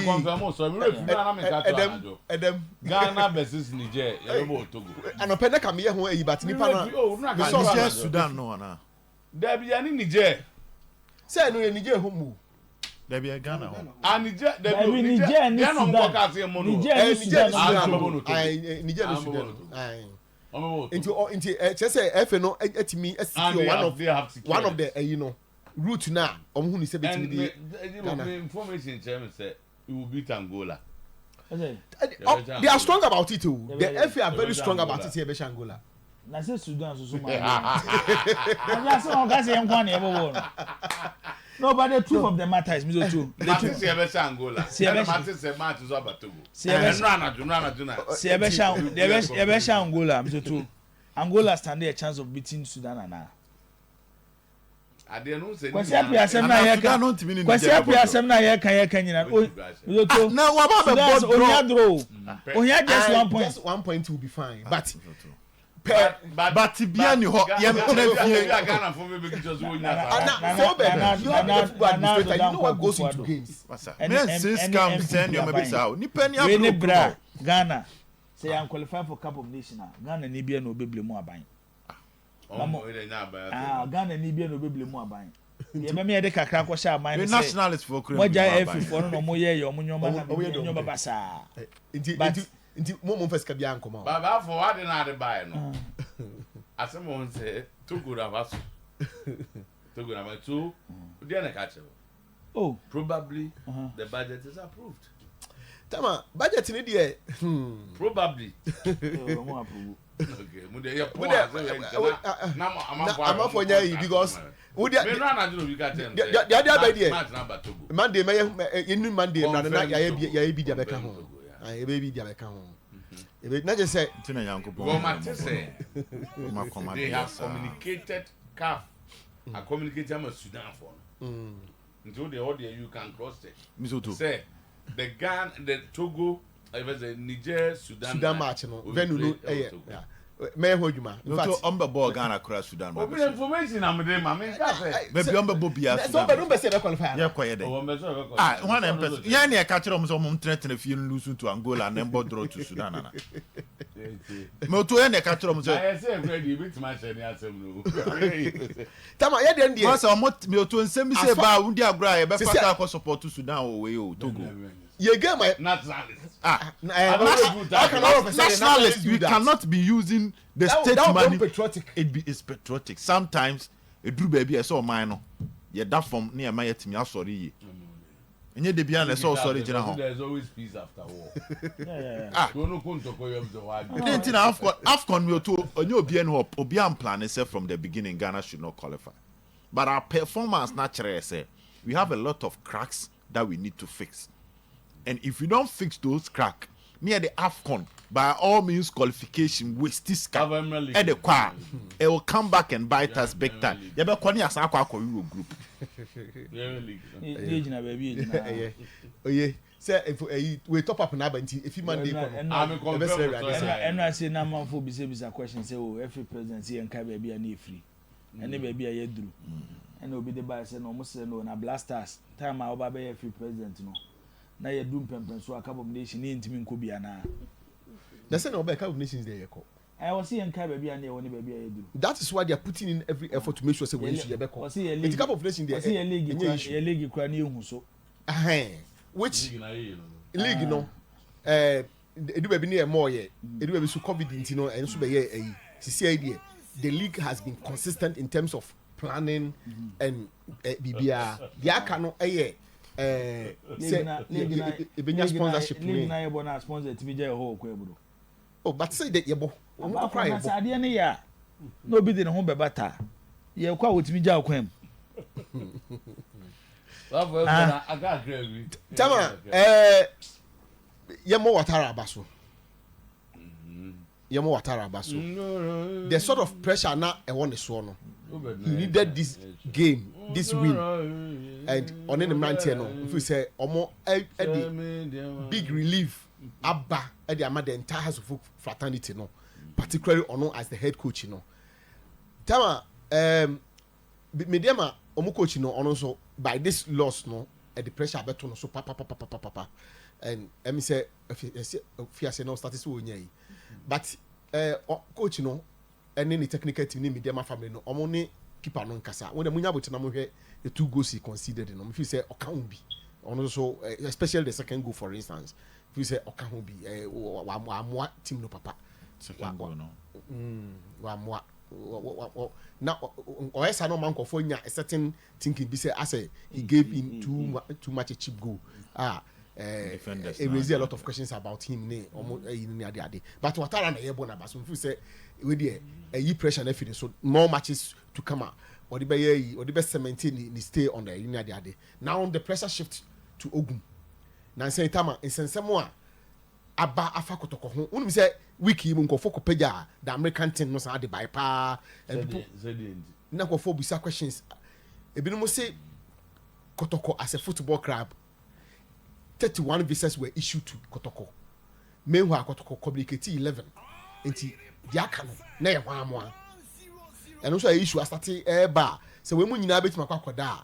confirm so me refi na me ka to Edem Ghana versus Niger you know Togo anopɛ ka me ye ho ayi but nipa na Niger Sudan no na there be any Niger say no Niger ho mu there be Ghana ho Niger there be Niger ni Sudan Niger Sudan Into just say F no etimi one of the you know route na omo hu ni say betimi the information chairman say it will beat Angola. They are strong about it too. The FA are very strong about it here be Angola. Na say Sudan so ma. Na say on gas yen kwan e bo no, but the truth of the matter is me too. The truth say be Angola. The matter say match is about Togo. Say be Angola me too. Angola stand a chance of beating Sudan and now. I don't say. Kwasi asem na ye kan. Kwasi asem na ye kan nyina. Na wa ba be draw. Ohia just 1 point. Just 1 point will be fine. But bia ni ho yem tena fie Ghana for me be just win na. So bad. You know what goes into games. Men since come send you maybe sao. Ni penny abro Ghana. Say I'm qualified for Cup of Nations. Ghana ni bia no beble mu aban. Ghana ni bia no beble mu aban. Ye me me de kakra ko sha aban. Nationalists for Korea. Moja F for no mo ye yo mo nyoma na nyoma basa. Inti mo first ka bia nkoma. Baba for what na de buy no. Asem won say Togo na baso. Togo na ma too. Dey na catch. Oh, probably the budget is approved. Tama budget ni dey probably. Mo approve. Okay, mo dey pour na I'm for you because we dey me na do we got them. The other by there. Monday me inu Monday na ya bi dia beka ho. E be dia beka ho. E be na just say tina yankopon. Go ma say. They have communicated CAF. I communicated with Sudan for. Until the order you can cross it. Say the Ghana, the Togo, the Niger, Sudan match no. Venue no me ho djuma. In fact, ombe ball Ghana cross Sudan. Open information am dey ma me ka say. Maybe ombe ball bia. So be no be say be qualify. Yeah koye dey. One person. Yeah na e ka kire so mum tretene fie lose to Angola and then draw to Sudan na. Me to e na e ka kire so. I say ready bit ma share ni asem no. Tama ye dey ndie. Once me to nsem bi say ba wundi agura e be fa ka support to Sudan o we o Togo. You get my nationalists. Nationalists, we cannot be using the state money. It's patriotic. Sometimes it do baby I saw mine. Yeah, that from near my team. I'm sorry. And yet, the beyond I saw sorry. There's always peace after war. Afcon will to a new Obian plan itself from the beginning. Ghana should not qualify, but our performance naturally say we have a lot of cracks that we need to fix. And if we don't fix those cracks, near the AFCON, by all means, qualification waste this at the choir. It will come back and bite us big time. You better call us our Euro group. Oh yeah. Say if we top up now, but if you Monday, and I say now man for bisa question say oh every presidency and can be a free, and they be a drew, and will be the by say no almost say no na blasters time I will be every president no. Na ye dum pempen so a Cup of Nations ni ntimi nko bia na. They say no be Cup of Nations there yeko. I was seeing Kai baby and woni baby I do. That is why they are putting in every effort to make sure say we should be call. The Cup of Nations there. See a league kwa na ehu so. Which league no edu baby na more ye. Edu baby so COVID ntino and so be ye see idea. The league has been consistent in terms of planning and bibia. The aka no sponsorship oh but say that yebo o cry yebo ade ne ya no bi de ne ho be bata ye kwa wotimi ja kwam aga agree tama yemo watara abaso the sort of pressure na e won so no he needed this game this win and on the 90 no if you say omo the big relief abba at the the entire house of fraternity no particularly ono as the head coach no tama mediama omo coach no ono so by this loss no the pressure beto no so papa and me say if say no status wo nya yi but coach no any ni technical team ni media family no omo ni keeper no nkasa when dem nya boti na mo hwe the 2 goals he conceded no me feel say oka bi ono so especially the second goal for instance feel say oka ho bi wa team no papa second goal no wa now oyesa no man ko for nya a certain thinking be say as he gave in too much a cheap goal it raised a lot of questions about him ne ade but watara na yebo na baso feel say we dey pressure na feel so more matches to come out or the be cementing ni stay on the ade now the pressure shift to Ogum na say tama insensemo a aba afa Kotoko ho unum say wiki mu nkofo kopeja the American team no say by pa and people na nkofo bisa questions ebinum say Kotoko as a football club 31 visas were issued to Kotoko meanwhile Kotoko communicate 11 enti dia ka no na ye hwamoa and also issue started eba so we mu nyina betima kwakoda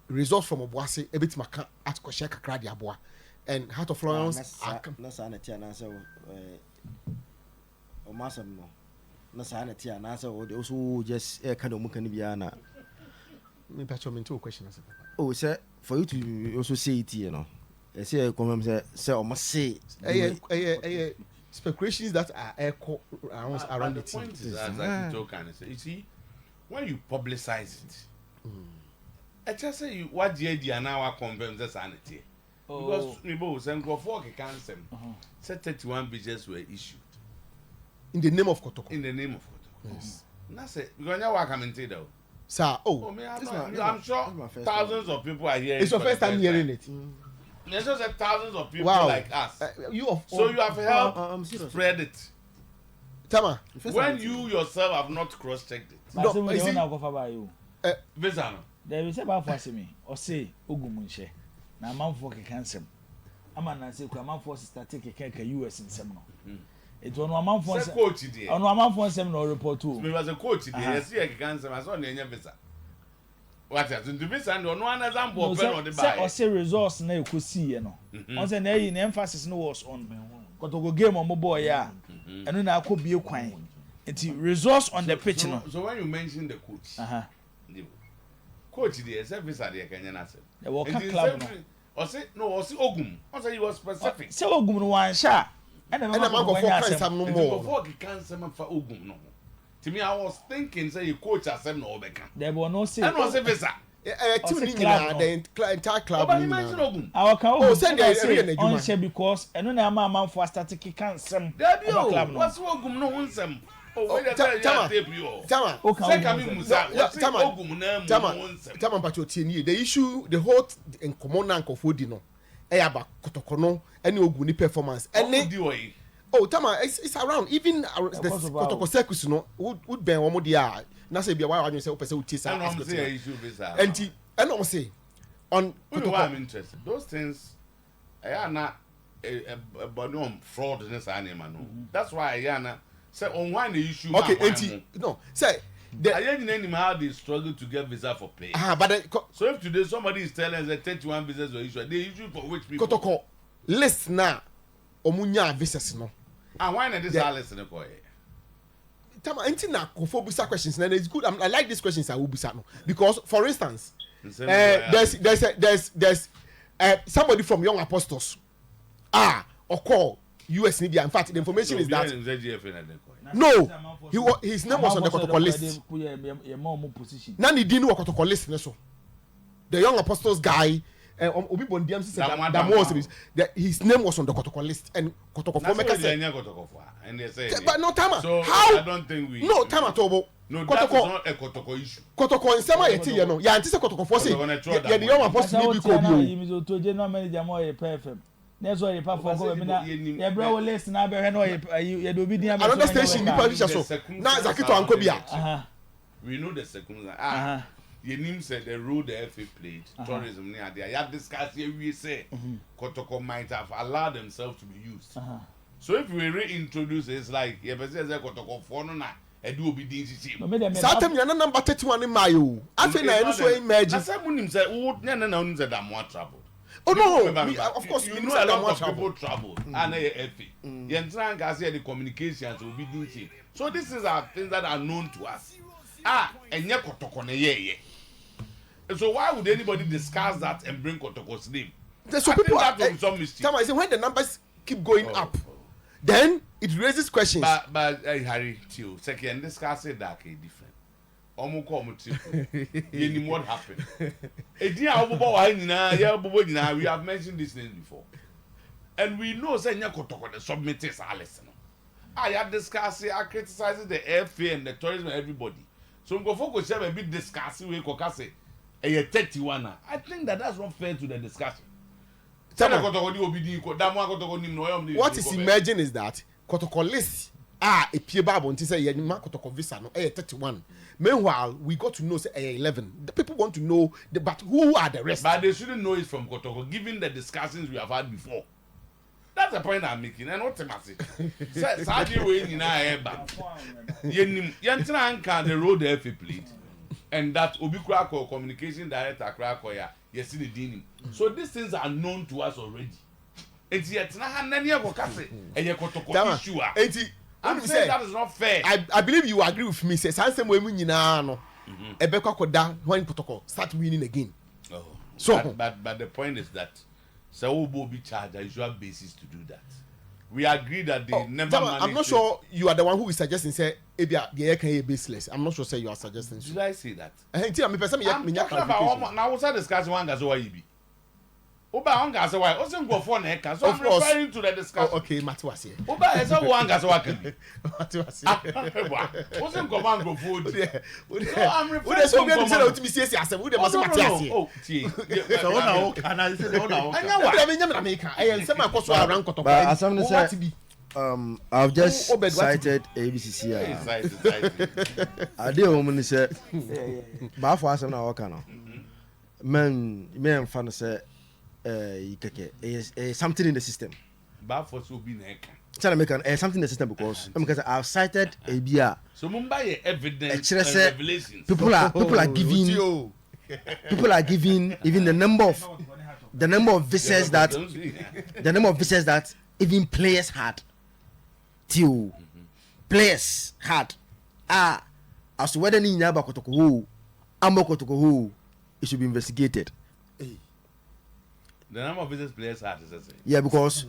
result from Obuase ebetima ka at Koshe kakra dia boa and Heart of Florence no sanity and answer o masam no sanity and answer also just kind of mukani biana me patch me two questions oh sir for you to also say it you know I say come say o must say speculations that are echo around the team you see when you publicize it I just say you what the now confirm the sanity. Because we both send for cancel. Said 31 budgets were issued in the name of Kotoko. In the name of Kotoko. Yes. That's it. Because now I come into though. Sir, I'm sure thousands of people are here. It's your first time hearing it. There's just thousands of people like us. You have helped spread it. Tama. When you yourself have not cross-checked it. No, is it? Visa. There is about for me or say Ogumunche. Na manfo kekansem ama na se kwa manfo static keka US nsem no it ono manfo se coach dey ono manfo nsem no report o me was a coach dey yes ye kekansem aso na enya visa what is to visa and ono another boy pen on the buy o say resource na ekosi ye no on say na the emphasis no was on Kotoko game on boy ya eno na akobie kwan it resource on the pitch no so when you mention the coach coach dey say visa dey Kenya na say the work club no or say Ogum or say he was specific say Ogum no wan sha and the man go for cancel no more before he cancel for Ogum no to me I was thinking say you coach asem no obeka there was no say and was visa team ni na the entire club but he mention Ogum our can send the on say because eno na man for static cancel there be what's Ogum no nsem Tama the issue the whole in common of no about Kotoko no any Oguni performance any Tama it's around even the Kotoko circus no would be one more dia na say be why you say person uti say and I'm say on Kotoko I'm interested those things I na a fraudness animal no that's why I na say on one issue okay no say I didn't know how they struggle to get visa for players. But so if today somebody is telling us that 31 visas were issued, they issue for which people? Kotoko list na omunya visas no. And why not this list in the coin? Tama enti na kofo busa questions na it's good. I like these questions I will busa no because for instance there's somebody from Young Apostles or call US media. In fact, the information is that no, his name was on the Kotoko list. Nani didn't know Kotoko list. The Young Apostles guy, Obi Bondiam said his name was on the Kotoko list, and Kotoko said, but no Tama. So how? I don't think we. No Tama Tobo. No, that is not a Kotoko issue. Kotoko in Sama yeti you know. Yeah, anti Kotoko for say. Yeah, the Young Apostles be that's why you pay for go na bro list na be no you do be dia be another station nipa fisha so na Zakito anko bia we know the circumstance you name said the role the FA played tourism near there you have discussed here we say Kotoko might have allowed themselves to be used so if we reintroduce it's like you be say Kotoko for no na edu obi din sisi satem ya na number 31 in mayo afi na eno so emerge na say munim say wo na unim say that more trouble Oh no, of course you know a lot of people travel and FA. Yentran can say the communications will be doing. So this is our things that are known to us. And yet Kotoko ye. So why would anybody discuss that and bring Kotoko's name? So people that will be some mistake. I say when the numbers keep going up, then it raises questions. But Harry, too, second discuss it that different. What happened? We have mentioned this name before, and we know say Nyakotoko the submitters are listening. I have discussed, I criticizing the FA and the tourism and everybody. So go focus a bit discussing we kokase. 31. I think that's not fair to the discussion. What is emerging is that Kotoko list a pieba until say Yenima Kotoko visa no 31. Meanwhile, we got to know say 11. The people want to know but who are the rest? But they shouldn't know it from Kotoko, given the discussions we have had before. That's the point I'm making. And what message? Sadly, we in our Yantan the road the FA played. And that Obikrako communication director Krakoya, yes, the dealing. So these things are known to us already. It's yet not any of and you issue. I'm saying that is not fair. I believe you agree with me. Says Sansem women in ano. Ebeka Koda when protocol start winning again. Oh. So but the point is that so will be charged a usual basis to do that. We agree that they never managed. I'm not sure you are the one who is suggesting say Ebia the air can baseless. I'm not sure say you are suggesting. Did I say that? I'm talking about now what's that discussion one gazo why be? Oba on gazo why? Osen go for neka. So I'm referring to the discussion. Oh, okay, Matuas here. Oba is one gazo why can be. Matuas. Osen go man go food. So I'm referring to so we say that we say say we dey must Matias here. Oh, tie. So na o kana say na o. Anya wa. I mean America. I say my course around Kotoko. But Asante say I've just cited ABCC. I did woman say ba for asem na o kana. Men fan say something in the system. Bad for so be neka. Tell me something in the system because I've cited ABR. So Mumbai evidence and revelations. People are giving even the number of visas that even players had. Till players had as to whether ni nyaba Kotoko Ambo Kotoko it should be investigated. The number of visas players had is the same. Yeah, because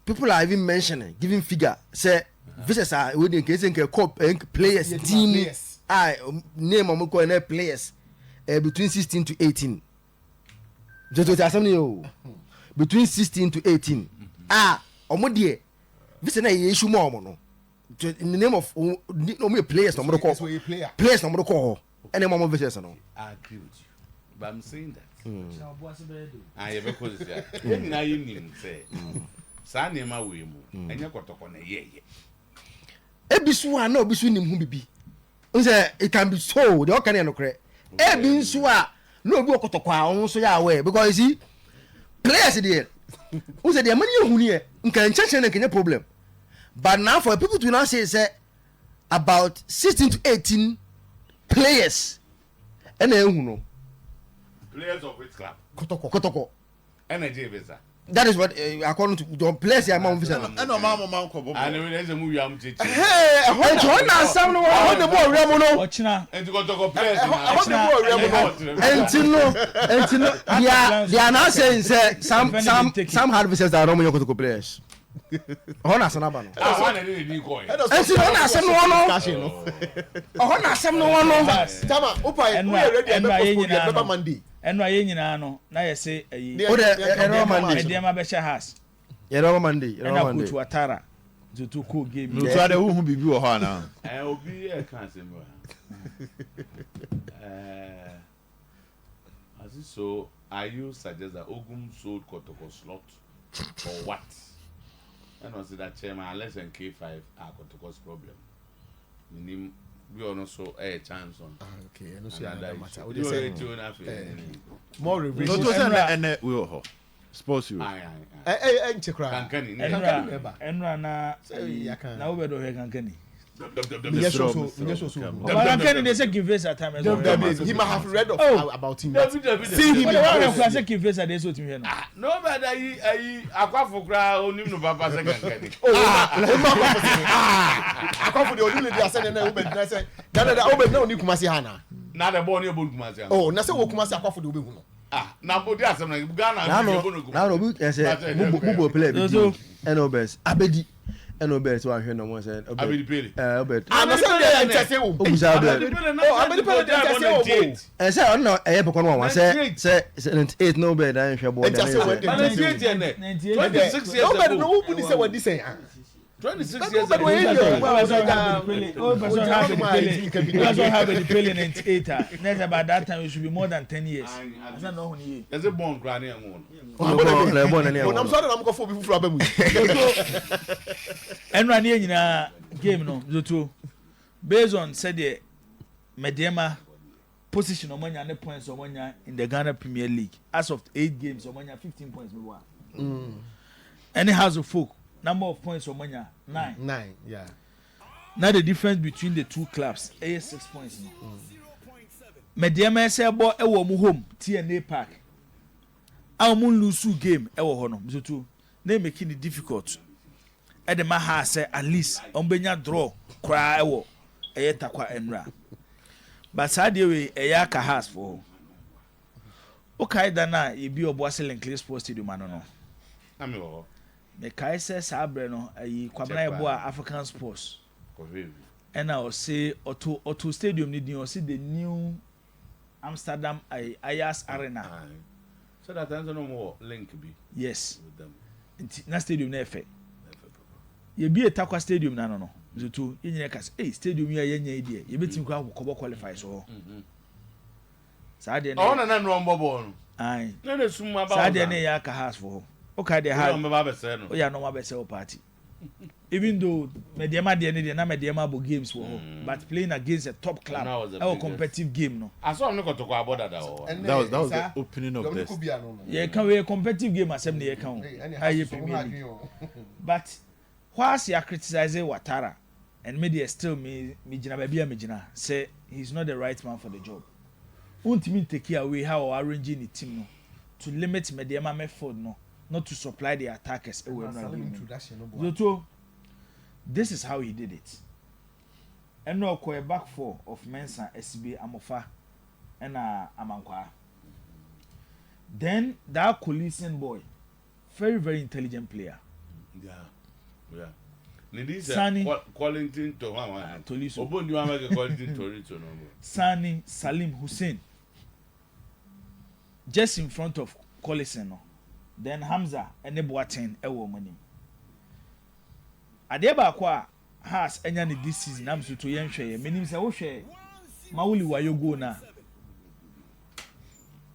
people are even mentioning, giving figure. Say visas are when in case players team. Name of players between 16 to 18. Between 16 to 18. Omodie. Visa na issue more no. In the name of no players no more call. Players no more call. Any more visas no. I agree with you. But I'm saying that. I have because now you need say Sanema we mu enya Kotoko na ye. Ebisu a na obisu nim hu bibi. Say it can be so the can no kre. Ebisu a na obi Kotoko a on so ya aware because you see players there. Who say the money hu ne nkan cheche na kenye problem. But now for people to now say about 16 to 18 players and hu no. Players of which club? Kotoko. Energy visa. That is what according to the players here among visa. And no mama ko bobo. And there's a movie am cheche. Hey, when na sam no when the ball remo no. Ochina. And to Kotoko players. When the ball remo no. Entino. They are now saying say some hard visas that are Kotoko players. Hona sanaba no. One and they go. Entino na sam no no. Hona sam no no. Tama, opa we ready and be Monday. Eno aye nyina no na ye se ayi O de Ero Monday. Edema be sha has. Ero Monday. Ena kutu atara. To cool game. No to ade hu bibi wo ho na. Obi e kan se mo. So are you suggest that Ogum sold Kotoko slot or what? And was that chairman unless in K5 are Kotoko's problem. Meaning we are not so a chance on. Okay, and also another matter. We say more revision. No to say na we ho. Suppose you. Chekra. Kankani. Enra na we be do he kankani. Yes, so. But I'm telling you, they say give face at time. He might have read about him. See him. But say give face at this. No, but I aqua cry only no papa second. Aqua for the only day I said, and I said, no, you come see Hannah. Not a born your book, Mazia. Oh, Nasa will come as Aqua for the Ubu. Now put that some Ghana. Now, Bubo play and obes. Abedi and obes. So I hear no one said, Abedi. Obed. I'm not saying and say, no, I have a one. Say, 8 no bed. I am sure. 26 years ago. Nobody said what this say. 26 years ago. We also have the billion and 8. Next about that time, it should be more than 10 years. I don't know who there's a born granny and one. I'm sorry, I'm going for people from and run in a game, no, the two. Based on said the Medema position of money and the points of money in the Ghana Premier League. As of 8 games, of money 15 points. Any house of folk. Number of points for Manya 9. Yeah. Now the difference between the two clubs is 6 points. Mediama say about a woman home TNA Park. Our moon lose game ewo hono mzutu. They making it difficult. At the Maha say at least Ombenya draw cry ewo eyetakwa emra. But sadly eyaka has for. Okay, dana you be obwasel in Clay Sports Stadium no. Amiwo. Me kai say sabre no ayi kwabna ebo African Sports. And I will say Auto Stadium need you see the new Amsterdam Ajax Arena. So that no more link be. Yes. With them. Na stadium na efe. Ye bi etakwa stadium na no. Zutu yenye kas stadium ya yenye ide. Ye betim kwa ko qualify so. Sa de na. Oh na no mbobo no. Ai. Na de summa ba. Sa de na ya ka house for. Okay, they have. Oh yeah, no more best party. Even though Mediama de na Mediama bo games for but playing against a top club, our competitive game no. I saw no Kotoko about that. That was the opening of this. Yeah, can we a competitive game as them can. But whilst you are criticizing Ouattara and media still me jina baby me jina say he's not the right man for the job. Won't mean take away how arranging the team no to limit Mediama method no. Not to supply the attackers. This is how he did it. And no back four of Mensa, SB, Amofa, and Amankwa. Then that Collision boy, very, very intelligent player. Yeah. Sani Quality to Toliso. Obo you make a quality to no. Sani Salim Hussein. Just in front of Collision. No. Then Hamza and Boateng ewo money. Adeba kwa has enya ni this season am so to yen hwe menim say wo hwe Mawuli Wayogo na.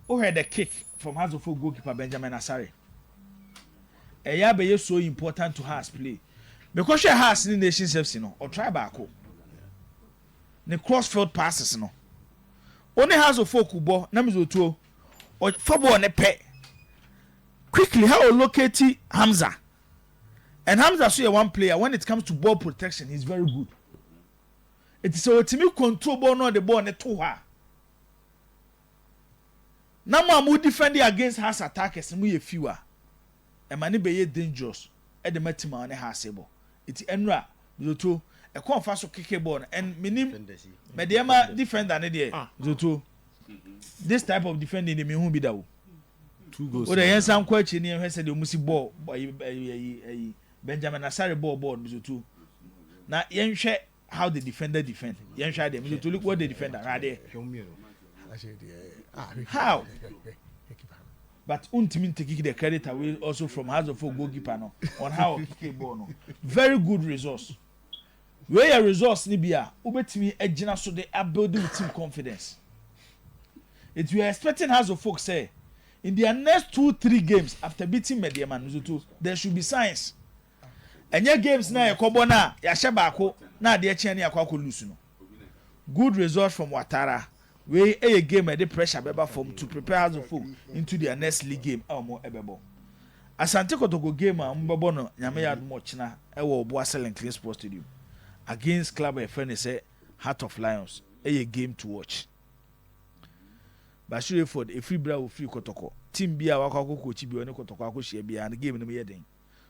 Who had the kick from Hazofo goalkeeper Benjamin Asare. Eya be so important to has play. Because she has in Nations FC no or try back. The crossfield passes no. Only Hazofo kubo na mzoto or football ne pe. Quickly, how locate Hamza? And Hamza so one player when it comes to ball protection, he's very good. It is a team control ball not the ball net to her. Now we defending against has attackers and we fewer. And many be dangerous. At the metima on a hasable. It's enra Zoto a confaso kick ball and minim Mediama defender Zoto. This type of defending the won't be that. 2 goals. O the yen sam kwachi ni ehwe se de musi ball Benjamin Asare ball Zoto. Na yen hwe how the defender defend. Yen hwe dem Zoto look what the defender right there. How? But ultimately taking the credit away also from Hazofo goalkeeper no on how kick ball no. Very good resource. Where your resource ni bia obetimi agina so they are building team confidence. It we are expecting Hazofo say in their next 2-3 games after beating Mediama Nuzutu, there should be signs. And your games na yakobo na yahye baako na de eche na yakwa lose no. Good result from Ouattara. We a game at the pressure beba form to prepare Hazofo into their next league game more ebebo. Asante Kotoko game mbebo no nyame yad mo china e wo Boasel and Clay Sports Stadium. against club a friend say Heart of Lions a game to watch. Bashir Ford a free bra free Kotoko team bia wakako coach bi one Kotoko akohia bia and game no me yeden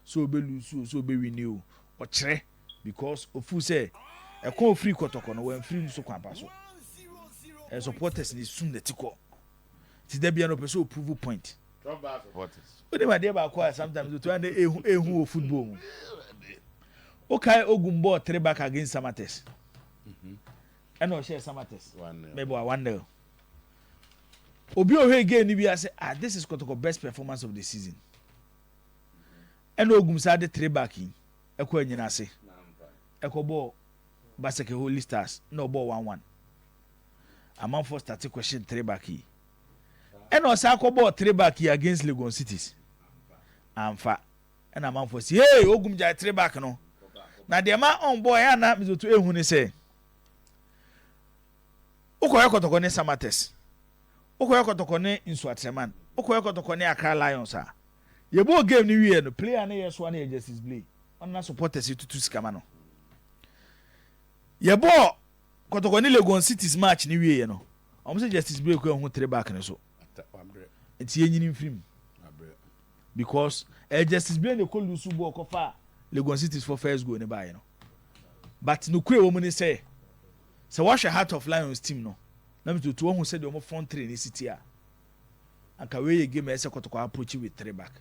so be lose so be win you or chere because ofu say e kon free Kotoko no when free so kwampa so e supporters ni soon the tiko ti da bia no person prove point supporters we dey my dey ba kwa sometimes to and ehu football okay Ogumbo 3 back against Samates and no share Samates maybe 1-0 obi ohwe again ni bi say this is Kotoko best performance of the season and Ogum sa de 3 back in ekọ anyina ase ekọ ball Baseke Holy Stars no ball 1-1 amount for start question 3 back in and also akọ ball 3 back against Legon Cities amfa and amount for say hey Ogum ja 3 back no na de ma on boy ana mizoto ehu ni say ukoya Kotoko ne Samates ukoya Kotoko ne Nsuatreman ukoya Kotoko ne Accra Lions a yebo game ni wie no player na yeso na Justice Blay on na supporters tutu sikama no yebo Kotoko ne Legon Cities match ni wie no omo say Justice Blay ko hu 3 back ne so enti yenyini mfrim because Justice Blay ne ko lusu ball ko fa Legon Cities for first goal ne buy no but no kwe wo mu ni say wash a Heart of Lions team no na me to who said the front 3 in city a anka we game ese Kotoko approach with 3 back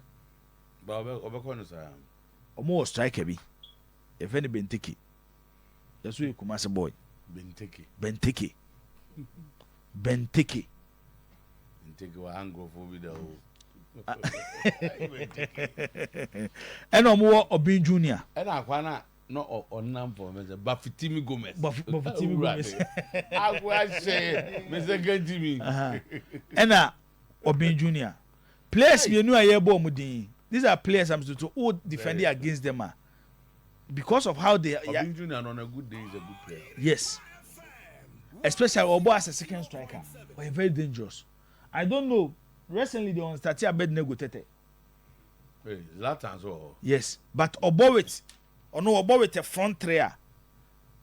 ba obeko no sa omo striker bi e fe ne Benteke that's why come as a boy Benteke wa ango for video and omo Obin Junior and akwana no on for me but Fitimi Gomez I was say Mr. Gentimi and Obin Junior players we knew aye ball mudin these are players I'm to who defend against them because of how they Obin Junior on a good day is a good player yes especially Obo as a second striker but very dangerous I don't know recently they on start abed negotiate Zlatan so yes but Obo with a front 3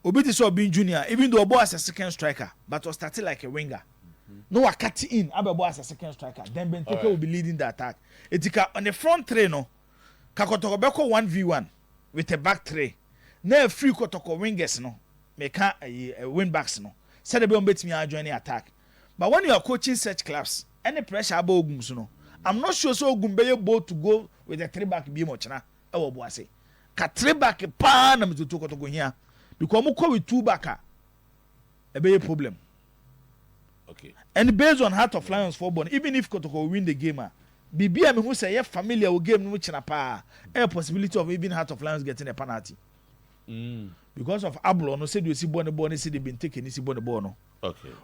obi ti so Obin Junior even though Obo as a second striker but was starting like a winger no wa cut in Obo as a second striker then Benteke will be leading the attack etika on the front 3 no ka Kotoko beko 1v1 with a back 3 na free Kotoko wingers no make wing backs no said the be on betimi join the attack but when you are coaching such clubs any pressure about Ogum so no I'm not sure so Ogum be able to go with a 3 back be much na e wo bo ase ka 3 back pa na mtoto Kotoko here because mo go with 2 back e be a problem okay and based on Heart of Lions for born even if Kotoko win the game bibia me who say you familiar with game no china pa a possibility of even Heart of Lions getting a penalty because of Ablo no said you see born see they been taken see born no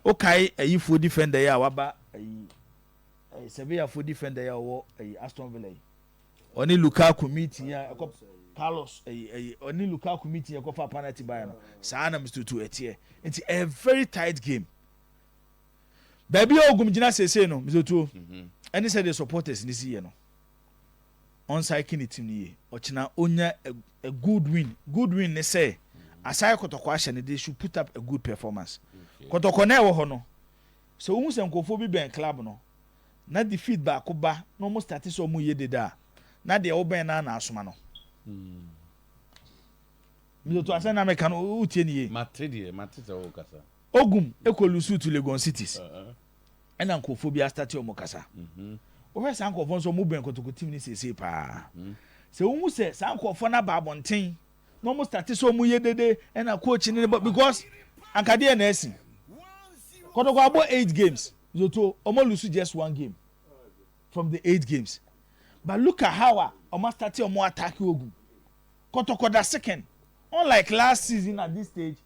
okay a full defender ya waba a severe full defender ya wo Aston Villa oni Lukaku meet ya Carlos oni Lukaku meet ya ko fa penalty by no sa na Mr. 2 etie it's a very tight game baby Ogum gina say no Mr. 2 and said the supporters this year no on cycling team ni ochina onya a good win ne say aside Kotoko ahye they should put up a good performance Kotoko na ewo ho no so hu se nkofo bi ben club no na the feedback ko ba no mo start so mo ye deda na de wo ben na asoma no mi to asa na me kan o tie ni ye matete wo kasa Ogum ekolusu to Legon Cities ena nkofo bi start o mo kasa o he san nkofo so mo ben Kotoko team ni sese pa se hu se san nkofo na ba bonten no mo start so mo ye dede ena coach ni because ankade na esi Kotoko abo 8 games Zoto omo lose just 1 game from the 8 games but look at how omo start omo attack Ogum Kotoko da second unlike last season at this stage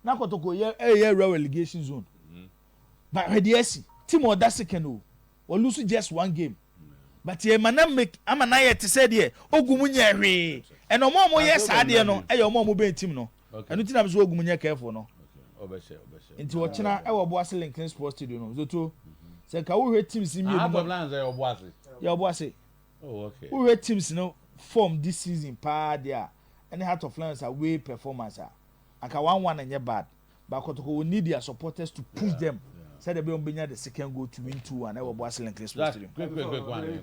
na Kotoko ye relegation zone but Hediesi team or that second or lose just 1 game but ye man make amana ye te say there Ogum nya hwe and omo ye sa de no e ye omo be team no enu ti na so Ogum nya careful no obese nti wochina e wo Boase Lincoln Sports Stadium no Zoto se ka wo hwe teams mi no plans e Boase ya Boase oh okay wo hwe teams no form this season pa there any Heart of Lions away performance aka 1-1 and bad but Kotoko will need their supporters to push them said they be on the second goal to win 2-1 I will Basel and Christmas Stadium quick one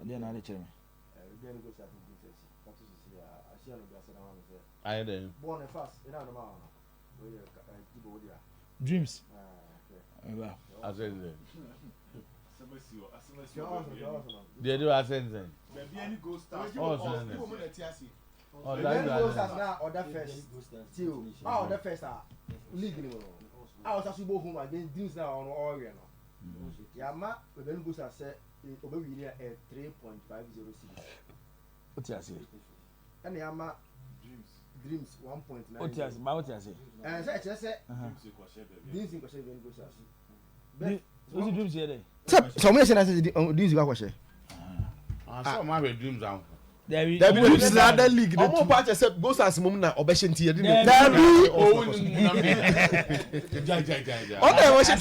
then I let you I then dreams I said they do I said then oh now order first till order first league I was actually go home against dreams now on all no yama we then go say obewi here at 3.506 what you say and yama dreams 1.9 what you say and say dreams in question then go say what's dreams here then so many say dreams go question so my dreams down there be dreams na other league the two part say go as mum na obeshinti ye dey there be oh okay we should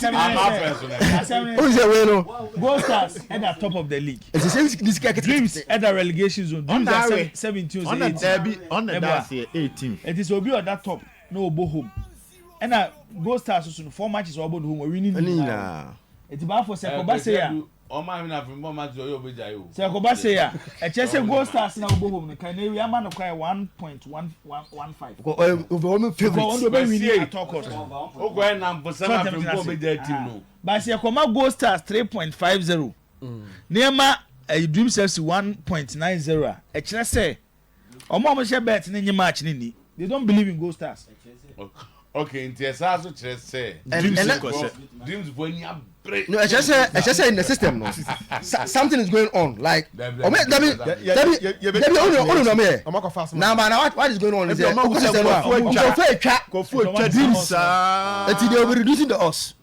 who say we no Gold Stars at the top of the league it is this guy dreams at the relegation zone dreams at 17 on the derby on the dance 18 it is obi on that top no go home and Gold Stars so 4 matches obo home we winning it ba for Sekoba say ya o ma mi na fi mo ma ti oyo beja yo Sekoba say ya e chese Gold Stars na go home kan na wi ama no kwai 1.115 over me favorite on be winning at all cost o go na mbo sama fi mo beja team no ba se Sekoma Gold Stars 3.50 nema Dream FC 1.90 e kire say omo she bet ni match ni they don't believe in Gold Stars okay in the so kire say dreams boy ni break no I just say in the system no something is going on like oh me that me now man what is going on is dreams they will be reducing the odds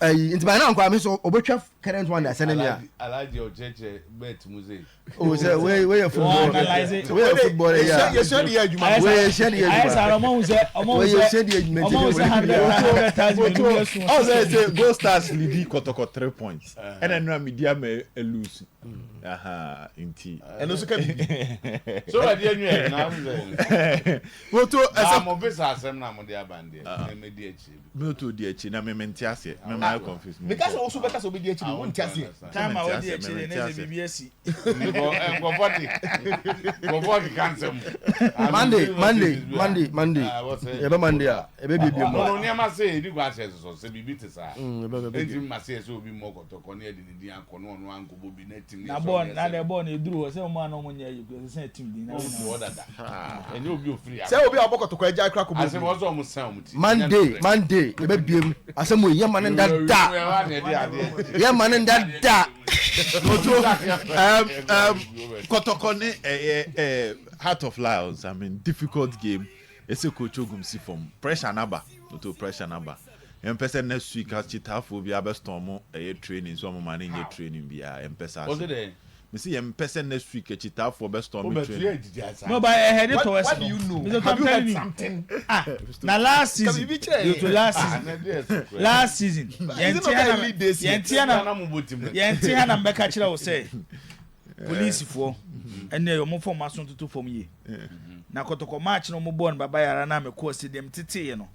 into by now I'm so obetwa current one that sending me alaji ojeje bet muze oh say where football where football yeah you share the adwuma where share the adwuma I say omo say 100,000 oh say Gold Stars lead Kotoko 3 points and then na media me lose aha inti and also can so I dey nwe na wo to mo bisa asem na mo dey abande me dey achi me to dey achi na me mente ase me my confuse me because also better be the achi won tiase time I dey achi na ze BBS go cancel Monday ebe Monday ebe bibi mo no ni ma say ni gwa say so say bibi te sa enti ma say so obi mo Kotoko na edini di anko no no anko bobi na team na ball na the ball na duru say mo na mo nya you say team di na eni obi o free say obi aboko Kotoko eja akra ko bo ase mo so mo san mo ti Monday ebe biem ase mo ye man da ye man da Kotoko ne Heart of Lions I mean difficult game ese coach ogum si from pressure number to pressure number person next week as chitafo bi abestorm training so mo man nye training bia person was it me see person next week chitafo bestorm training no but I heard it to us what do you know have you heard something na last season last season yentia na mbeka kire wo say police for and they mo form ason to form ye na Kotoko match no mo born baba yara na me ko stadium tete no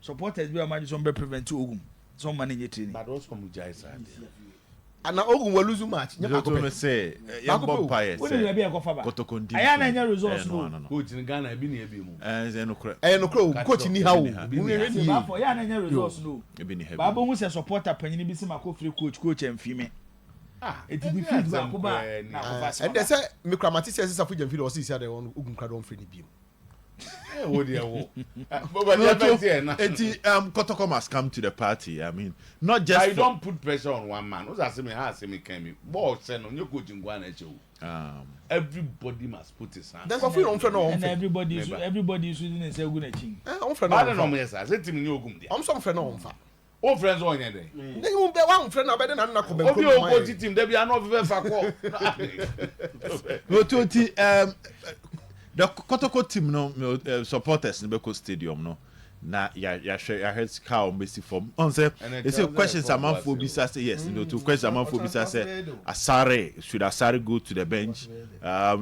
supporters be am just be prevent ogum some man in training but also mo jai side and ogum we lose match nya ko me say ya bompaye say we be ko fa ba Kotoko ndi aya na nya results no coach in Ghana bi na e bi mu no kro coach ni ha wo ba for ya na nya results no e ni ba bo hu say supporter panyin bi se mako free coach enfime it be feed ba ko ba na ko ba and they say me kramati say safu jam feed o see say on ogum kra don free ni bi wo dey wo but Kotoko must come to the party I mean not just I don't put pressure on one man who say me ha say me can me ball say no you coach ngwa na eche everybody must put his hand then go free on friend no and everybody is using say ogun echi on friend no me say say team ni ogum dia am some friend no on fa o friends on here dey then you be one friend na be na na ko ben ko obi o coach team dey be na no be fa ko no to the Kotoko team no supporters in Beko Stadium no na ya heard cow Messi from on say they say questions among for bisa say yes to questions among for bisa say Asare go to the bench,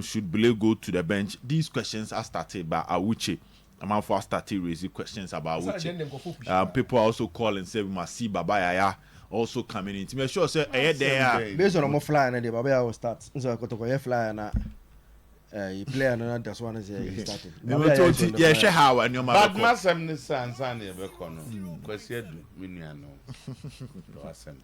should Bele go to the bench. These questions are started by Awuche. Among for started raising questions about Awuche. People also call and say we must see Baba Yaya also coming in to make sure say there based on a fly and the Baba Yaya will start so Kotoko fly and you play another that's one is he started. Yeah, share how and your but masam ni sansan ye be kono. Kwesi edu mi nuano. Do asem.